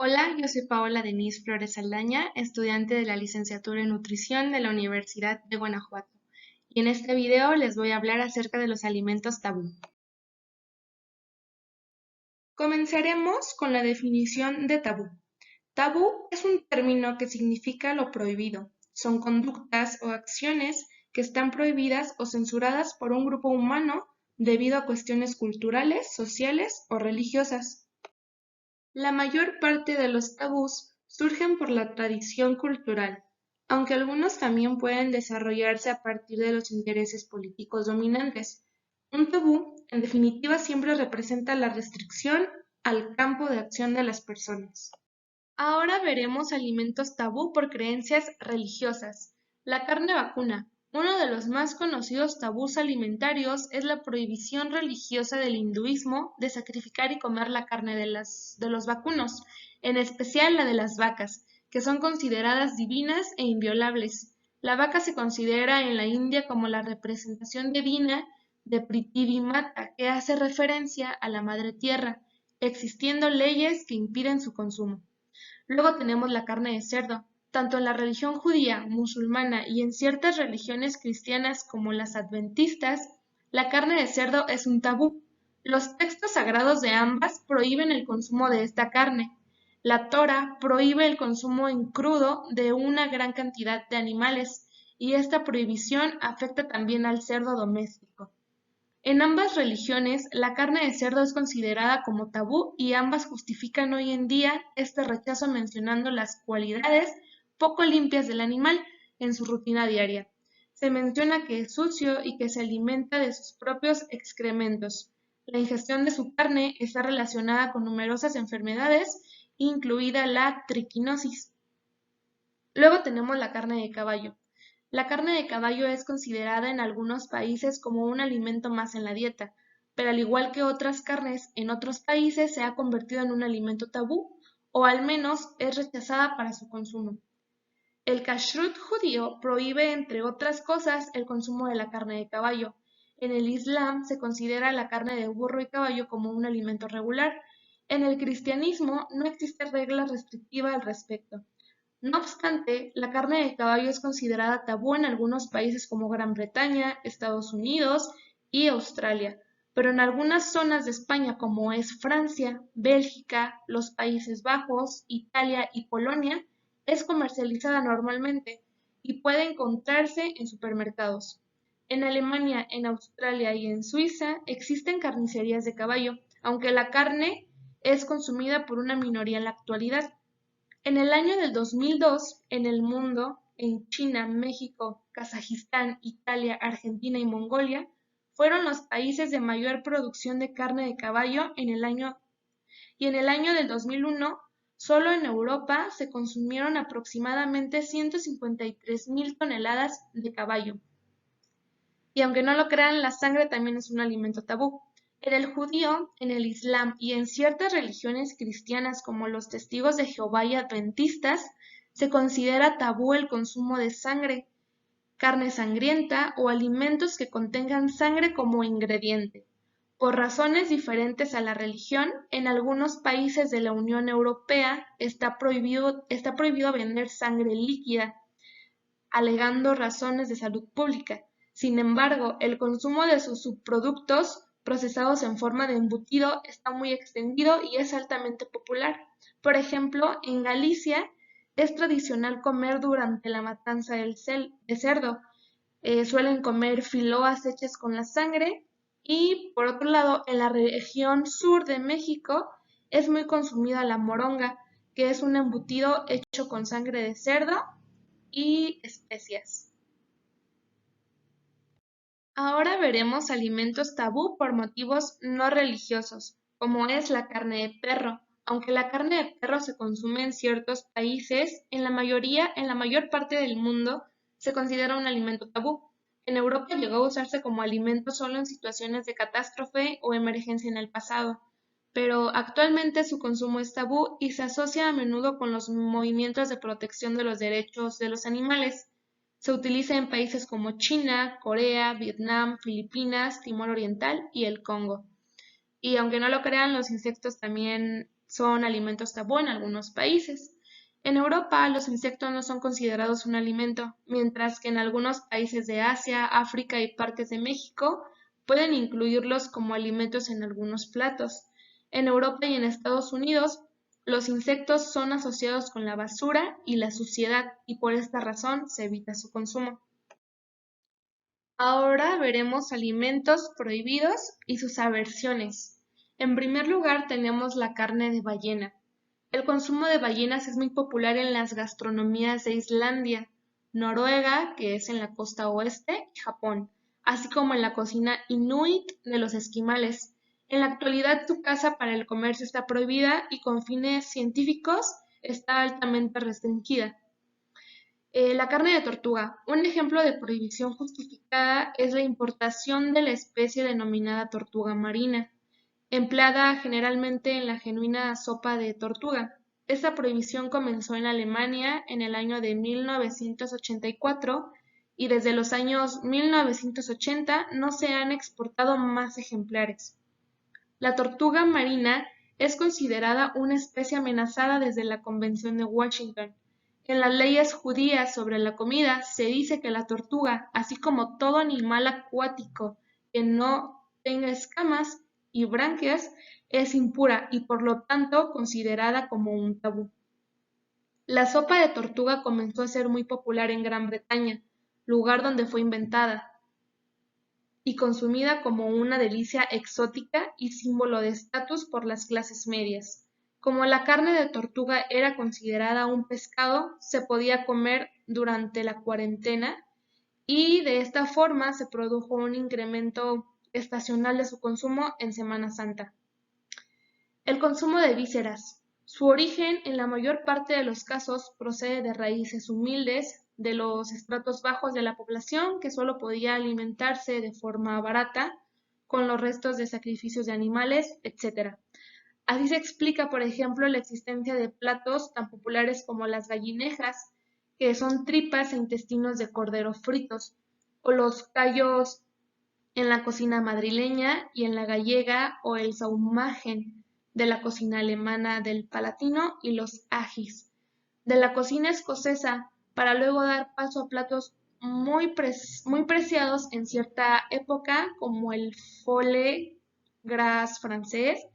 Hola, yo soy Paola Denise Flores Saldaña, estudiante de la licenciatura en nutrición de la Universidad de Guanajuato. Y en este video les voy a hablar acerca de los alimentos tabú. Comenzaremos con la definición de tabú. Tabú es un término que significa lo prohibido. Son conductas o acciones que están prohibidas o censuradas por un grupo humano debido a cuestiones culturales, sociales o religiosas. La mayor parte de los tabús surgen por la tradición cultural, aunque algunos también pueden desarrollarse a partir de los intereses políticos dominantes. Un tabú, en definitiva, siempre representa la restricción al campo de acción de las personas. Ahora veremos alimentos tabú por creencias religiosas. La carne vacuna. Uno de los más conocidos tabús alimentarios es la prohibición religiosa del hinduismo de sacrificar y comer la carne de los vacunos, en especial la de las vacas, que son consideradas divinas e inviolables. La vaca se considera en la India como la representación divina de Prithvi Mata, que hace referencia a la madre tierra, existiendo leyes que impiden su consumo. Luego tenemos la carne de cerdo. Tanto en la religión judía, musulmana y en ciertas religiones cristianas como las adventistas, la carne de cerdo es un tabú. Los textos sagrados de ambas prohíben el consumo de esta carne. La Torá prohíbe el consumo en crudo de una gran cantidad de animales, y esta prohibición afecta también al cerdo doméstico. En ambas religiones, la carne de cerdo es considerada como tabú y ambas justifican hoy en día este rechazo mencionando las cualidades poco limpias del animal en su rutina diaria. Se menciona que es sucio y que se alimenta de sus propios excrementos. La ingestión de su carne está relacionada con numerosas enfermedades, incluida la triquinosis. Luego tenemos la carne de caballo. La carne de caballo es considerada en algunos países como un alimento más en la dieta, pero al igual que otras carnes, en otros países se ha convertido en un alimento tabú, o al menos es rechazada para su consumo. El kashrut judío prohíbe, entre otras cosas, el consumo de la carne de caballo. En el Islam se considera la carne de burro y caballo como un alimento regular. En el cristianismo no existe regla restrictiva al respecto. No obstante, la carne de caballo es considerada tabú en algunos países como Gran Bretaña, Estados Unidos y Australia, pero en algunas zonas de España como es Francia, Bélgica, los Países Bajos, Italia y Polonia, es comercializada normalmente y puede encontrarse en supermercados. En Alemania, en Australia y en Suiza existen carnicerías de caballo, aunque la carne es consumida por una minoría en la actualidad. En el año del 2002, en el mundo, en China, México, Kazajistán, Italia, Argentina y Mongolia, fueron los países de mayor producción de carne de caballo en el año del 2001, solo en Europa se consumieron aproximadamente 153.000 toneladas de caballo. Y aunque no lo crean, la sangre también es un alimento tabú. En el judío, en el islam y en ciertas religiones cristianas como los testigos de Jehová y adventistas, se considera tabú el consumo de sangre, carne sangrienta o alimentos que contengan sangre como ingrediente. Por razones diferentes a la religión, en algunos países de la Unión Europea está prohibido vender sangre líquida, alegando razones de salud pública. Sin embargo, el consumo de sus subproductos procesados en forma de embutido está muy extendido y es altamente popular. Por ejemplo, en Galicia es tradicional comer durante la matanza de cerdo. Suelen comer filoas hechas con la sangre y, por otro lado, en la región sur de México es muy consumida la moronga, que es un embutido hecho con sangre de cerdo y especias. Ahora veremos alimentos tabú por motivos no religiosos, como es la carne de perro. Aunque la carne de perro se consume en ciertos países, en la mayor parte del mundo, se considera un alimento tabú. En Europa llegó a usarse como alimento solo en situaciones de catástrofe o emergencia en el pasado, pero actualmente su consumo es tabú y se asocia a menudo con los movimientos de protección de los derechos de los animales. Se utiliza en países como China, Corea, Vietnam, Filipinas, Timor Oriental y el Congo. Y aunque no lo crean, los insectos también son alimentos tabú en algunos países. En Europa, los insectos no son considerados un alimento, mientras que en algunos países de Asia, África y partes de México pueden incluirlos como alimentos en algunos platos. En Europa y en Estados Unidos, los insectos son asociados con la basura y la suciedad y por esta razón se evita su consumo. Ahora veremos alimentos prohibidos y sus aversiones. En primer lugar tenemos la carne de ballena. El consumo de ballenas es muy popular en las gastronomías de Islandia, Noruega, que es en la costa oeste, y Japón, así como en la cocina inuit de los esquimales. En la actualidad su caza para el comercio está prohibida y con fines científicos está altamente restringida. La carne de tortuga. Un ejemplo de prohibición justificada es la importación de la especie denominada tortuga marina, empleada generalmente en la genuina sopa de tortuga. Esta prohibición comenzó en Alemania en el año de 1984 y desde los años 1980 no se han exportado más ejemplares. La tortuga marina es considerada una especie amenazada desde la Convención de Washington. En las leyes judías sobre la comida se dice que la tortuga, así como todo animal acuático que no tenga escamas y branquias, es impura y por lo tanto considerada como un tabú. La sopa de tortuga comenzó a ser muy popular en Gran Bretaña, lugar donde fue inventada y consumida como una delicia exótica y símbolo de estatus por las clases medias. Como la carne de tortuga era considerada un pescado, se podía comer durante la cuarentena y de esta forma se produjo un incremento estacional de su consumo en Semana Santa. El consumo de vísceras. Su origen, en la mayor parte de los casos, procede de raíces humildes de los estratos bajos de la población que solo podía alimentarse de forma barata con los restos de sacrificios de animales, etc. Así se explica, por ejemplo, la existencia de platos tan populares como las gallinejas, que son tripas e intestinos de cordero fritos, o los callos en la cocina madrileña y en la gallega o el saumagen de la cocina alemana del Palatino y los ajis de la cocina escocesa para luego dar paso a platos muy preciados en cierta época como el foie gras francés,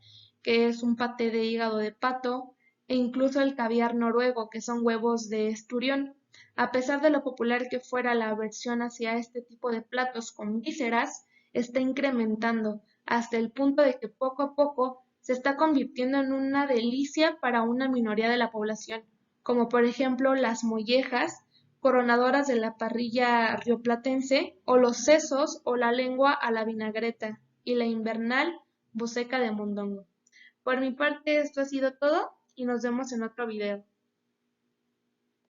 que es un paté de hígado de pato, e incluso el caviar noruego, que son huevos de esturión. A pesar de lo popular que fuera la aversión hacia este tipo de platos con vísceras, está incrementando hasta el punto de que poco a poco se está convirtiendo en una delicia para una minoría de la población, como por ejemplo las mollejas, coronadoras de la parrilla rioplatense, o los sesos o la lengua a la vinagreta, y la invernal buceca de mondongo. Por mi parte esto ha sido todo y nos vemos en otro video.